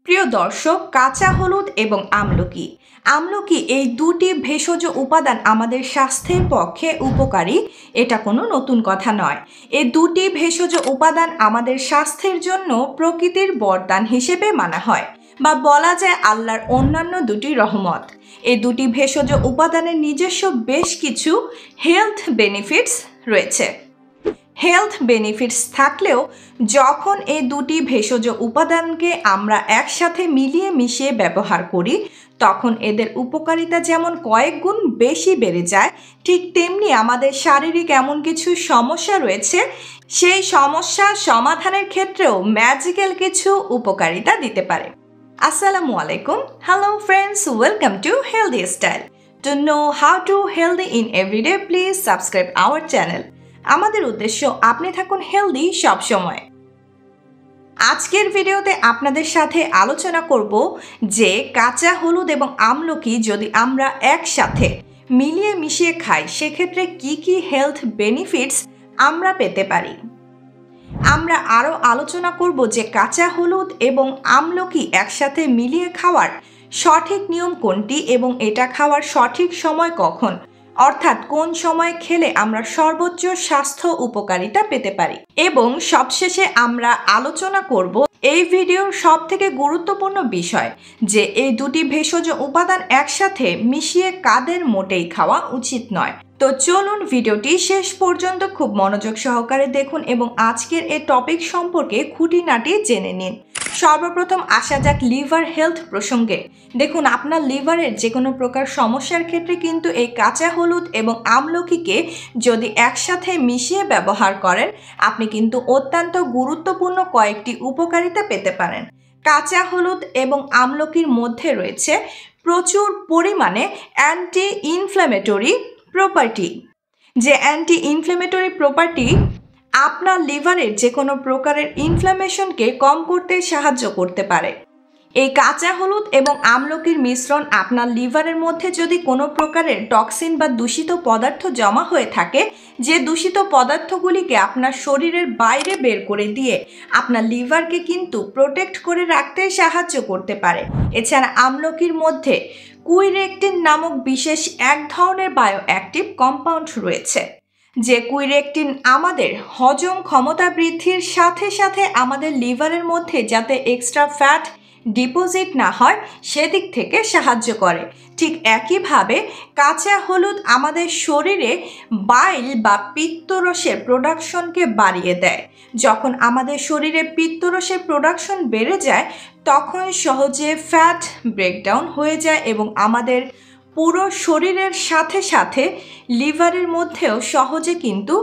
প্রিয় দর্শক, কাঁচা হলুদ এবং আমলকি আমলকি এই দুটি ভেষজ উপাদান আমাদের স্বাস্থ্যের পক্ষে উপকারী। এটা কোনো নতুন কথা নয়। এই দুটি ভেষজ উপাদান আমাদের স্বাস্থ্যের জন্য প্রকৃতির বরদান হিসেবে মানা হয়, বা বলা যায় আল্লাহর অন্যান্য দুটি রহমত। এই দুটি ভেষজ উপাদানের নিজস্ব বেশ কিছু হেলথ বেনিফিটস রয়েছে। হেলথ বেনিফিটস থাকলেও যখন এই দুটি ভেষজ উপাদানকে আমরা একসাথে মিলিয়ে মিশিয়ে ব্যবহার করি, তখন এদের উপকারিতা যেমন কয়েক গুণ বেশি বেড়ে যায়, ঠিক তেমনি আমাদের শারীরিক এমন কিছু সমস্যা রয়েছে, সেই সমস্যা সমাধানের ক্ষেত্রেও ম্যাজিক্যাল কিছু উপকারিতা দিতে পারে। আসসালামু আলাইকুম, hello friends, welcome to healthy style. To know how to healthy in everyday, please subscribe our channel. আমাদের উদ্দেশ্য আপনি থাকুন হেলদি সব সময়। আজকের ভিডিওতে আপনাদের সাথে আলোচনা করব যে কাঁচা হলুদ এবং আমলকি যদি আমরা একসাথে মিলিয়ে মিশিয়ে খাই, সেক্ষেত্রে কি কি হেলথ বেনিফিটস আমরা পেতে পারি। আমরা আরও আলোচনা করব যে কাঁচা হলুদ এবং আমলকি একসাথে মিলিয়ে খাওয়ার সঠিক নিয়ম কোনটি এবং এটা খাওয়ার সঠিক সময় কখন, অর্থাৎ কোন সময় খেলে আমরা সর্বোচ্চ স্বাস্থ্য উপকারিতা পেতে পারি। এবং সবশেষে আমরা আলোচনা করব এই ভিডিওর সবথেকে গুরুত্বপূর্ণ বিষয়, যে এই দুটি ভেষজ উপাদান একসাথে মিশিয়ে কাদের মোটেই খাওয়া উচিত নয়। তো চলুন ভিডিওটি শেষ পর্যন্ত খুব মনোযোগ সহকারে দেখুন এবং আজকের এই টপিক সম্পর্কে খুঁটিনাটি জেনে নিন। সর্বপ্রথম আসা যাক লিভার হেলথ প্রসঙ্গে। দেখুন, আপনার লিভারের যে কোনো প্রকার সমস্যার ক্ষেত্রে কিন্তু এই কাঁচা হলুদ এবং আমলকিকে যদি একসাথে মিশিয়ে ব্যবহার করেন, আপনি কিন্তু অত্যন্ত গুরুত্বপূর্ণ কয়েকটি উপকারিতা পেতে পারেন। কাঁচা হলুদ এবং আমলকির মধ্যে রয়েছে প্রচুর পরিমাণে অ্যান্টি ইনফ্ল্যামেটরি প্রপার্টি, যে অ্যান্টি ইনফ্ল্যামেটরি প্রপার্টি আপনার লিভারের যে কোনো প্রকারের ইনফ্ল্যামেশনকে কম করতে সাহায্য করতে পারে। এই কাঁচা হলুদ এবং আমলকির মিশ্রণ আপনার লিভারের মধ্যে যদি কোনো প্রকারের টক্সিন বা দূষিত পদার্থ জমা হয়ে থাকে, যে দূষিত পদার্থগুলিকে আপনার শরীরের বাইরে বের করে দিয়ে আপনার লিভারকে কিন্তু প্রোটেক্ট করে রাখতে সাহায্য করতে পারে। এছাড়া আমলকির মধ্যে কুইরেকটিন নামক বিশেষ এক ধরনের বায়োঅ্যাক্টিভ কম্পাউন্ড রয়েছে, যে কুইরেকটিন আমাদের হজম ক্ষমতা বৃদ্ধির সাথে সাথে আমাদের লিভারের মধ্যে যাতে এক্সট্রা ফ্যাট ডিপোজিট না হয় সেদিক থেকে সাহায্য করে। ঠিক একইভাবে কাঁচা হলুদ আমাদের শরীরে বাইল বা পিত্তরসের প্রোডাকশনকে বাড়িয়ে দেয়। যখন আমাদের শরীরে পিত্তরসের প্রোডাকশন বেড়ে যায়, তখন সহজে ফ্যাট ব্রেকডাউন হয়ে যায় এবং আমাদের পুরো শরীরের সাথে সাথে লিভারের মধ্যেও সহজে কিন্তু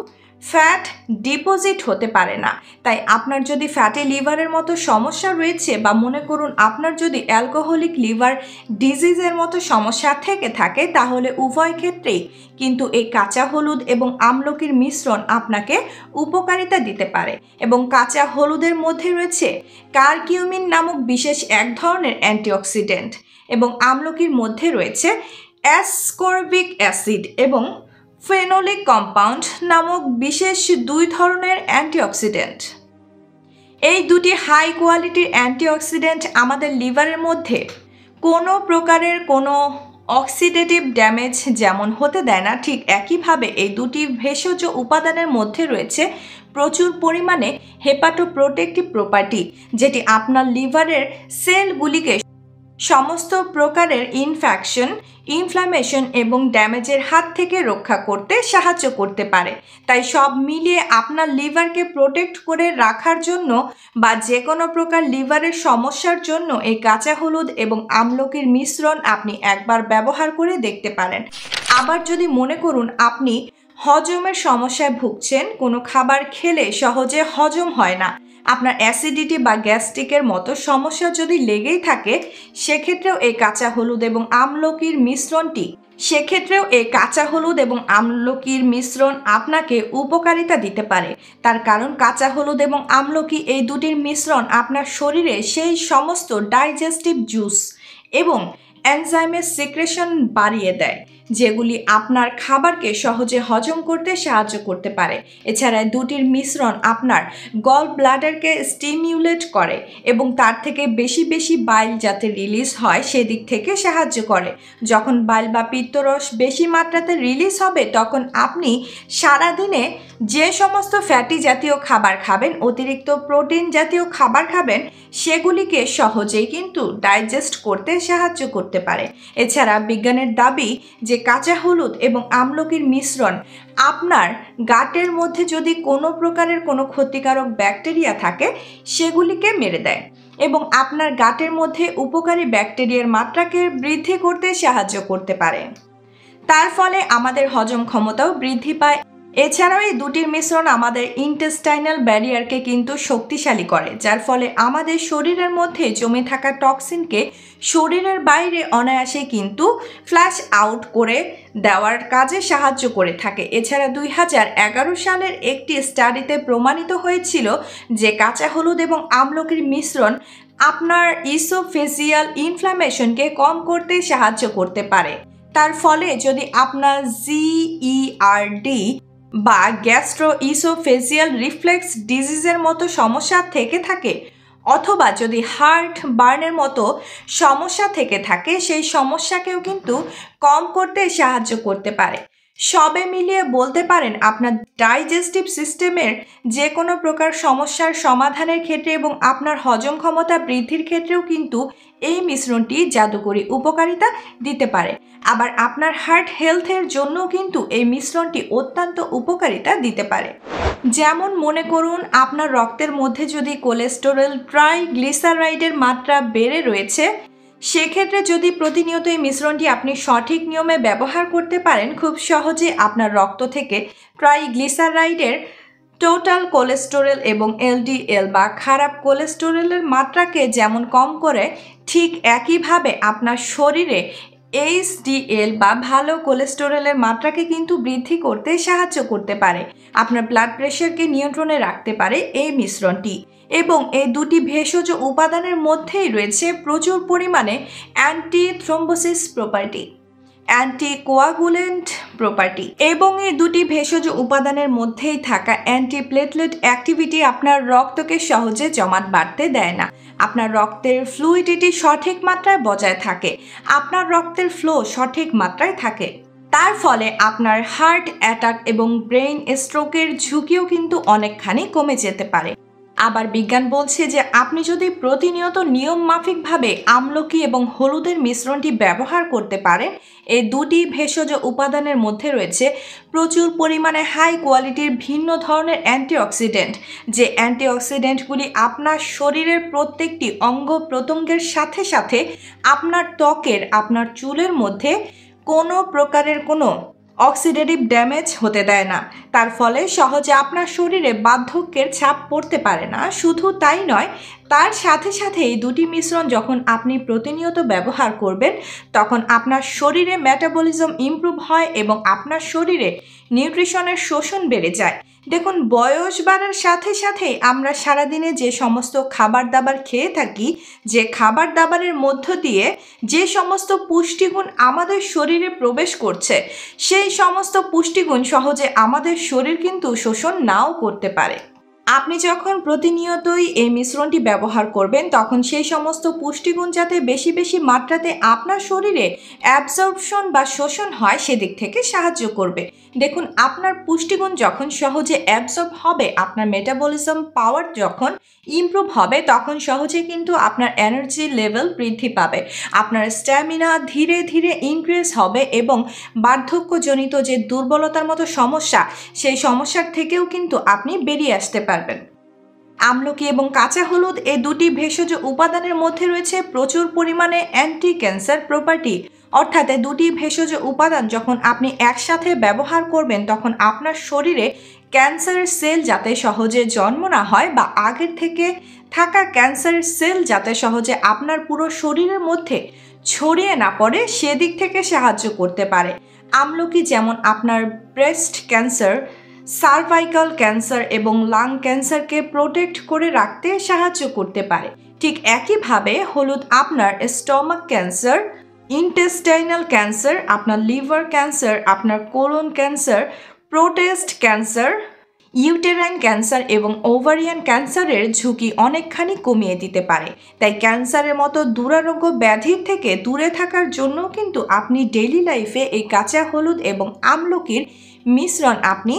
ফ্যাট ডিপোজিট হতে পারে না। তাই আপনার যদি ফ্যাটি লিভারের মতো সমস্যা রয়েছে, বা মনে করুন আপনার যদি অ্যালকোহলিক লিভার ডিজিজের মতো সমস্যা থেকে থাকে, তাহলে উভয় ক্ষেত্রেই কিন্তু এই কাঁচা হলুদ এবং আমলকির মিশ্রণ আপনাকে উপকারিতা দিতে পারে। এবং কাঁচা হলুদের মধ্যে রয়েছে কারকিউমিন নামক বিশেষ এক ধরনের অ্যান্টিঅক্সিডেন্ট, এবং আমলকির মধ্যে রয়েছে অ্যাসকর্বিক অ্যাসিড এবং ফেনোলিক কম্পাউন্ড নামক বিশেষ দুই ধরনের অ্যান্টিঅক্সিডেন্ট। এই দুটি হাই কোয়ালিটির অ্যান্টিঅক্সিডেন্ট আমাদের লিভারের মধ্যে কোনো প্রকারের কোনো অক্সিডেটিভ ড্যামেজ যেমন হতে দেয় না, ঠিক একইভাবে এই দুটি ভেষজ উপাদানের মধ্যে রয়েছে প্রচুর পরিমাণে হেপাটোপ্রোটেক্টিভ প্রপার্টি, যেটি আপনার লিভারের সেলগুলিকে সমস্ত প্রকারের ইনফ্ল্যামেশন এবং ড্যামেজের হাত থেকে রক্ষা করতে সাহায্য করতে পারে। তাই সব মিলিয়ে আপনার লিভারকে প্রোটেক্ট করে রাখার জন্য বা যে কোনো প্রকার লিভারের সমস্যার জন্য এই কাঁচা হলুদ এবং আমলকির মিশ্রণ আপনি একবার ব্যবহার করে দেখতে পারেন। আবার যদি মনে করুন আপনি হজমের সমস্যায় ভুগছেন, কোনো খাবার খেলে সহজে হজম হয় না, আপনার অ্যাসিডিটি বা গ্যাস্ট্রিকের মতো সমস্যা যদি লেগেই থাকে, সেক্ষেত্রেও এই কাঁচা হলুদ এবং আমলকির মিশ্রণ আপনাকে উপকারিতা দিতে পারে। তার কারণ কাঁচা হলুদ এবং আমলকি এই দুটির মিশ্রণ আপনার শরীরে সেই সমস্ত ডাইজেস্টিভ জুস এবং এনজাইমের সিক্রেশন বাড়িয়ে দেয়, যেগুলি আপনার খাবারকে সহজে হজম করতে সাহায্য করতে পারে। এছাড়া দুটির মিশ্রণ আপনার গল ব্লাডারকে স্টিমিউলেট করে এবং তার থেকে বেশি বেশি বাইল যাতে রিলিজ হয় সেদিক থেকে সাহায্য করে। যখন বাইল বা পিত্তরস বেশি মাত্রাতে রিলিজ হবে তখন আপনি সারাদিনে যে সমস্ত ফ্যাটি জাতীয় খাবার খাবেন, অতিরিক্ত প্রোটিন জাতীয় খাবার খাবেন, সেগুলিকে সহজেই কিন্তু ডাইজেস্ট করতে সাহায্য করতে পারে। এছাড়া বিজ্ঞানের দাবি যে কাঁচা হলুদ এবং আমলকির মিশ্রণ আপনার গাটের মধ্যে যদি কোনো প্রকারের কোনো ক্ষতিকারক ব্যাকটেরিয়া থাকে সেগুলিকে মেরে দেয় এবং আপনার গাটের মধ্যে উপকারী ব্যাকটেরিয়ার মাত্রাকে বৃদ্ধি করতে সাহায্য করতে পারে। তার ফলে আমাদের হজম ক্ষমতাও বৃদ্ধি পায়। এছাড়াও এই দুটির মিশ্রণ আমাদের ইন্টেস্টাইনাল ব্যারিয়ারকে কিন্তু শক্তিশালী করে, যার ফলে আমাদের শরীরের মধ্যে জমে থাকা টক্সিনকে শরীরের বাইরে অনায়াসে কিন্তু ফ্ল্যাশ আউট করে দেওয়ার কাজে সাহায্য করে থাকে। এছাড়া 2011 সালের একটি স্টাডিতে প্রমাণিত হয়েছিল যে কাঁচা হলুদ এবং আমলকির মিশ্রণ আপনার ইসোফেজিয়াল ইনফ্ল্যামেশনকে কম করতে সাহায্য করতে পারে। তার ফলে যদি আপনার জিইআরডি বা গ্যাস্ট্রো ইসোফেজিয়াল রিফ্লেক্স ডিজিজের মতো সমস্যা থেকে থাকে অথবা যদি হার্ট বার্নের মতো সমস্যা থেকে থাকে, সেই সমস্যাকেও কিন্তু কম করতে সাহায্য করতে পারে। সবে মিলিয়ে বলতে পারেন আপনার ডাইজেস্টিভ সিস্টেমের যে কোনো প্রকার সমস্যার সমাধানের ক্ষেত্রে এবং আপনার হজম ক্ষমতা বৃদ্ধির ক্ষেত্রেও কিন্তু এই মিশ্রণটি জাদুকরী উপকারিতা দিতে পারে। আবার আপনার হার্ট হেলথের জন্য কিন্তু এই মিশ্রণটি অত্যন্ত উপকারিতা দিতে পারে। যেমন মনে করুন আপনার রক্তের মধ্যে যদি কোলেস্টেরল ট্রাইগ্লিসারাইডের মাত্রা বেড়ে রয়েছে, সেক্ষেত্রে যদি প্রতিনিয়ত এই মিশ্রণটি আপনি সঠিক নিয়মে ব্যবহার করতে পারেন, খুব সহজে আপনার রক্ত থেকে ট্রাইগ্লিসারাইডের টোটাল কোলেস্টেরল এবং এলডিএল বা খারাপ কোলেস্টেরলের মাত্রাকে যেমন কম করে, ঠিক একইভাবে আপনার শরীরে এইচডিএল বা ভালো কোলেস্টেরলের মাত্রাকে কিন্তু বৃদ্ধি করতে সাহায্য করতে পারে। আপনার ব্লাড প্রেশারকে নিয়ন্ত্রণে রাখতে পারে এই মিশ্রণটি। এবং এই দুটি ভেষজ উপাদানের মধ্যেই রয়েছে প্রচুর পরিমাণে anti thrombosis property, anticoagulant property এবং এই দুটি ভেষজ উপাদানের মধ্যেই থাকা অ্যান্টিপ্লেটলেট অ্যাক্টিভিটি আপনার রক্তকে সহজে জমাট বাঁধতে দেয় না। আপনার রক্তের ফ্লুইডিটি সঠিক মাত্রায় বজায় থাকে, আপনার রক্তের ফ্লো সঠিক মাত্রায় থাকে। তার ফলে আপনার হার্ট অ্যাটাক এবং ব্রেইন স্ট্রোকের ঝুঁকিও কিন্তু অনেকখানি কমে যেতে পারে। আবার বিজ্ঞান বলছে যে আপনি যদি প্রতিনিয়ত নিয়ম মাফিকভাবে আমলকি এবং হলুদের মিশ্রণটি ব্যবহার করতে পারেন, এই দুটি ভেষজ উপাদানের মধ্যে রয়েছে প্রচুর পরিমাণে হাই কোয়ালিটির ভিন্ন ধরনের অ্যান্টিঅক্সিডেন্ট, যে অ্যান্টিঅক্সিডেন্টগুলি আপনার শরীরের প্রত্যেকটি অঙ্গ প্রত্যঙ্গের সাথে সাথে আপনার ত্বকের, আপনার চুলের মধ্যে কোনো প্রকারের কোনো অক্সিডেটিভ ড্যামেজ হতে দেয় না। তার ফলে সহজে আপনার শরীরে বার্ধক্যের ছাপ পড়তে পারে না। শুধু তাই নয়, তার সাথে সাথে এই দুটি মিশ্রণ যখন আপনি প্রতিনিয়ত ব্যবহার করবেন তখন আপনার শরীরে মেটাবলিজম ইমপ্রুভ হয় এবং আপনার শরীরে নিউট্রিশনের শোষণ বেড়ে যায়। দেখুন, বয়স বাড়ার সাথে সাথে আমরা সারাদিনে যে সমস্ত খাবার দাবার খেয়ে থাকি, যে খাবার দাবারের মধ্য দিয়ে যে সমস্ত পুষ্টিগুণ আমাদের শরীরে প্রবেশ করছে, সেই সমস্ত পুষ্টিগুণ সহজে আমাদের শরীর কিন্তু শোষণ নাও করতে পারে। আপনি যখন প্রতিনিয়তই এই মিশ্রণটি ব্যবহার করবেন তখন সেই সমস্ত পুষ্টিগুণ যাতে বেশি বেশি মাত্রাতে আপনার শরীরে অ্যাবজর্পশন বা শোষণ হয় সেদিক থেকে সাহায্য করবে। দেখুন, আপনার পুষ্টিগুণ যখন সহজে অ্যাবজর্ব হবে, আপনার মেটাবলিজম পাওয়ার যখন ইমপ্রুভ হবে, তখন সহজে কিন্তু আপনার এনার্জি লেভেল বৃদ্ধি পাবে, আপনার স্ট্যামিনা ধীরে ধীরে ইনক্রিজ হবে এবং বার্ধক্যজনিত যে দুর্বলতার মতো সমস্যা, সেই সমস্যার থেকেও কিন্তু আপনি বেরিয়ে আসতে পারবেন। আমলকি এবং কাঁচা হলুদ এই দুটি ভেষজ উপাদানের মধ্যে রয়েছে প্রচুর পরিমাণে অ্যান্টি ক্যান্সার প্রপার্টি। অর্থাৎ এই দুটি ভেষজ উপাদান যখন আপনি একসাথে ব্যবহার করবেন তখন আপনার শরীরে ক্যান্সারের সেল যাতে সহজে জন্ম না হয় বা আগের থেকে থাকা ক্যান্সারের সেল যাতে সহজে আপনার পুরো শরীরের মধ্যে ছড়িয়ে না পড়ে সেদিক থেকে সাহায্য করতে পারে। আমলকি যেমন আপনার ব্রেস্ট ক্যান্সার, সার্ভাইকাল ক্যান্সার এবং লাং ক্যান্সারকে প্রোটেক্ট করে রাখতে সাহায্য করতে পারে, ঠিক একইভাবে হলুদ আপনার স্টমাক ক্যান্সার, ইন্টেস্টাইনাল ক্যান্সার, আপনার লিভার ক্যান্সার, আপনার colon cancer, prostate cancer, uterine cancer এবং ওভারিয়ান ক্যান্সারের ঝুঁকি অনেকখানি কমিয়ে দিতে পারে। তাই ক্যান্সারের মতো দুরারোগ্য ব্যাধির থেকে দূরে থাকার জন্য কিন্তু আপনি ডেইলি লাইফে এই কাঁচা হলুদ এবং আমলকির মিশ্রণ আপনি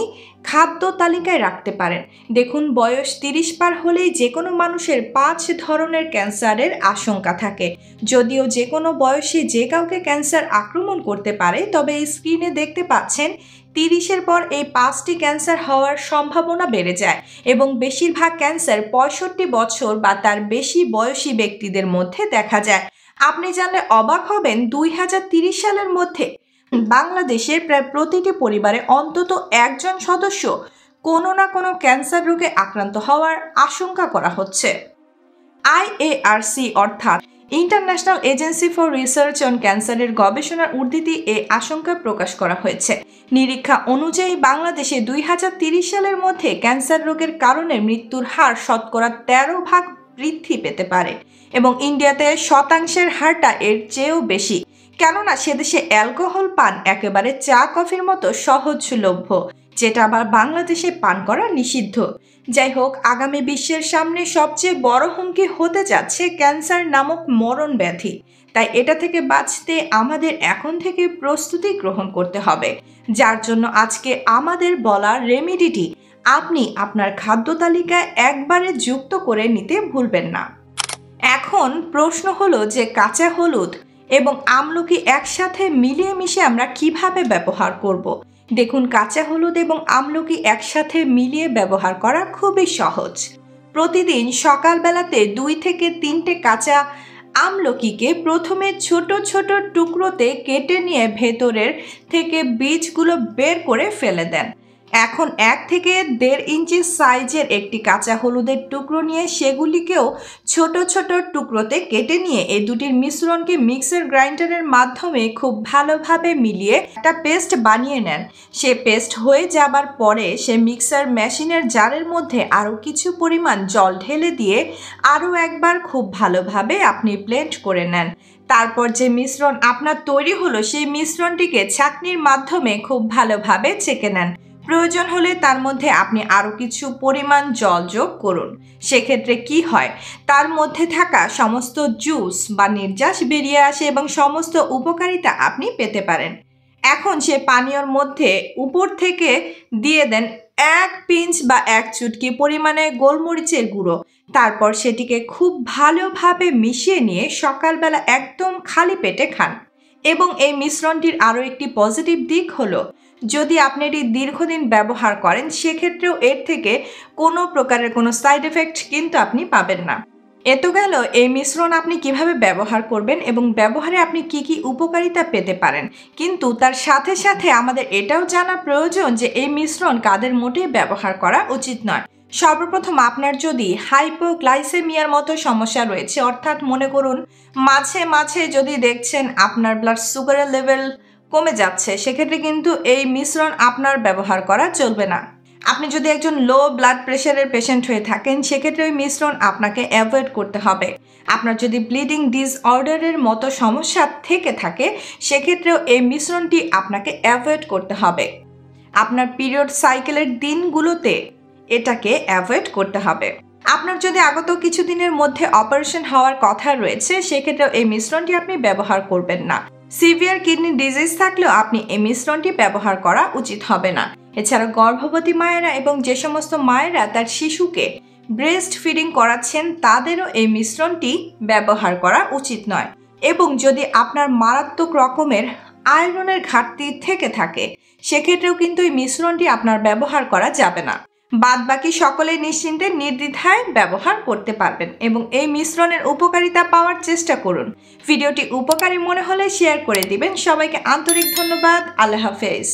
খাদ্য তালিকায় রাখতে পারেন। দেখুন, বয়স 30 পার হলেই যে কোনো মানুষের 5 ধরনের ক্যান্সারের আশঙ্কা থাকে। যদিও যে কোনো বয়সে যে কাউকে ক্যান্সার আক্রমণ করতে পারে, তবে এই স্ক্রিনে দেখতে পাচ্ছেন 30-এর পর এই 5টি ক্যান্সার হওয়ার সম্ভাবনা বেড়ে যায় এবং বেশিরভাগ ক্যান্সার 65 বছর বা তার বেশি বয়সী ব্যক্তিদের মধ্যে দেখা যায়। আপনি জানলে অবাক হবেন, 2030 সালের মধ্যে বাংলাদেশের প্রায় প্রতিটি পরিবারে অন্তত একজন সদস্য কোনো না কোনো ক্যান্সার রোগে আক্রান্ত হওয়ার আশঙ্কা করা হচ্ছে। IARC অর্থাৎ international agency for research on ক্যান্সারের গবেষণার উদ্ধৃতি এই আশঙ্কা প্রকাশ করা হয়েছে। নিরীক্ষা অনুযায়ী বাংলাদেশে 2030 সালের মধ্যে ক্যান্সার রোগের কারণে মৃত্যুর হার শতকরা 13% বৃদ্ধি পেতে পারে এবং ইন্ডিয়াতে শতাংশের হারটা এর চেয়েও বেশি, কেননা সেদেশে অ্যালকোহল পান একেবারে চা কফির মতো সহজলভ্য, যেটা আবার বাংলাদেশে পান করা নিষিদ্ধ। যাই হোক, আগামী বিশ্বের সামনে সবচেয়ে বড় হুমকি হতে যাচ্ছে ক্যান্সার নামক মরণ ব্যাধি। তাই এটা থেকে বাঁচতে আমাদের এখন থেকে প্রস্তুতি গ্রহণ করতে হবে, যার জন্য আজকে আমাদের বলা রেমেডিটি আপনি আপনার খাদ্য তালিকায় একবারে যুক্ত করে নিতে ভুলবেন না। এখন প্রশ্ন হলো যে কাঁচা হলুদ এবং আমলকি একসাথে মিলিয়ে মিশে আমরা কিভাবে ব্যবহার করব। দেখুন, কাঁচা হলুদ এবং আমলকি একসাথে মিলিয়ে ব্যবহার করা খুবই সহজ। প্রতিদিন সকালবেলাতে 2 থেকে 3টে কাঁচা আমলকিকে প্রথমে ছোট ছোট টুকরোতে কেটে নিয়ে ভেতরের থেকে বীজগুলো বের করে ফেলে দেন। এখন 1 থেকে 1.5 ইঞ্চি সাইজের একটি কাঁচা হলুদের টুকরো নিয়ে সেগুলিকেও ছোট ছোট টুকরোতে কেটে নিয়ে এই দুটির মিশ্রণকে মিক্সার গ্রাইন্ডারের মাধ্যমে খুব ভালোভাবে মিলিয়ে একটা পেস্ট বানিয়ে নেন। সে পেস্ট হয়ে যাবার পরে সে মিক্সার মেশিনের জারের মধ্যে আরও কিছু পরিমাণ জল ঢেলে দিয়ে আরও একবার খুব ভালোভাবে আপনি ব্লেন্ড করে নেন। তারপর যে মিশ্রণ আপনার তৈরি হলো সেই মিশ্রণটিকে ছাঁকনির মাধ্যমে খুব ভালোভাবে ছেঁকে নেন। প্রয়োজন হলে তার মধ্যে আপনি আরও কিছু পরিমাণ জল যোগ করুন। সেক্ষেত্রে কি হয়, তার মধ্যে থাকা সমস্ত জুস বা নির্যাস বেরিয়ে আসে এবং সমস্ত উপকারিতা আপনি পেতে পারেন। এখন সে পানীয়র মধ্যে উপর থেকে দিয়ে দেন 1 পিঞ্চ বা 1 চুটকি পরিমাণে গোলমরিচের গুঁড়ো। তারপর সেটিকে খুব ভালোভাবে মিশিয়ে নিয়ে সকালবেলা একদম খালি পেটে খান। এবং এই মিশ্রণটির আরও একটি পজিটিভ দিক হলো, যদি আপনি এটি দীর্ঘদিন ব্যবহার করেন সেক্ষেত্রেও এর থেকে কোনো প্রকারের কোনো সাইড এফেক্ট কিন্তু আপনি পাবেন না। এত গেল এই মিশ্রণ আপনি কিভাবে ব্যবহার করবেন এবং ব্যবহারে আপনি কি কি উপকারিতা পেতে পারেন। কিন্তু তার সাথে সাথে আমাদের এটাও জানা প্রয়োজন যে এই মিশ্রণ কাদের মোটেই ব্যবহার করা উচিত নয়। সর্বপ্রথম, আপনার যদি হাইপোগ্লাইসেমিয়ার মতো সমস্যা রয়েছে, অর্থাৎ মনে করুন মাঝে মাঝে যদি দেখছেন আপনার ব্লাড সুগারের লেভেল কমে যাচ্ছে, সেক্ষেত্রে কিন্তু এই মিশ্রণ আপনার ব্যবহার করা চলবে না। আপনি যদি একজন লো ব্লাড প্রেশারের পেশেন্ট হয়ে থাকেন, সেক্ষেত্রে ওই মিশ্রণ আপনাকে অ্যাভয়েড করতে হবে। আপনার যদি ব্লিডিং ডিসঅর্ডারের মতো সমস্যা থেকে থাকে, সেক্ষেত্রেও এই মিশ্রণটি আপনাকে অ্যাভয়েড করতে হবে। আপনার পিরিয়ড সাইকেলের দিনগুলোতে এটাকে অ্যাভয়েড করতে হবে। আপনার যদি আগত কিছুদিনের মধ্যে অপারেশন হওয়ার কথা রয়েছে, সেক্ষেত্রেও এই মিশ্রণটি আপনি ব্যবহার করবেন না। সিভিয়ার কিডনি ডিজিজ থাকলেও আপনি এই মিশ্রণটি ব্যবহার করা উচিত হবে না। এছাড়া গর্ভবতী মায়েরা এবং যে সমস্ত মায়েরা তার শিশুকে ব্রেস্ট ফিডিং করাচ্ছেন, তাদেরও এই মিশ্রণটি ব্যবহার করা উচিত নয়। এবং যদি আপনার মারাত্মক রকমের আয়রনের ঘাটতি থেকে থাকে, সেক্ষেত্রেও কিন্তু এই মিশ্রণটি আপনার ব্যবহার করা যাবে না। বাদ বাকি সকলে নিশ্চিন্তে নির্দ্বিধায় ব্যবহার করতে পারবেন এবং এই মিশ্রণের উপকারিতা পাওয়ার চেষ্টা করুন। ভিডিওটি উপকারী মনে হলে শেয়ার করে দিবেন। সবাইকে আন্তরিক ধন্যবাদ। আল্লাহ হাফেজ।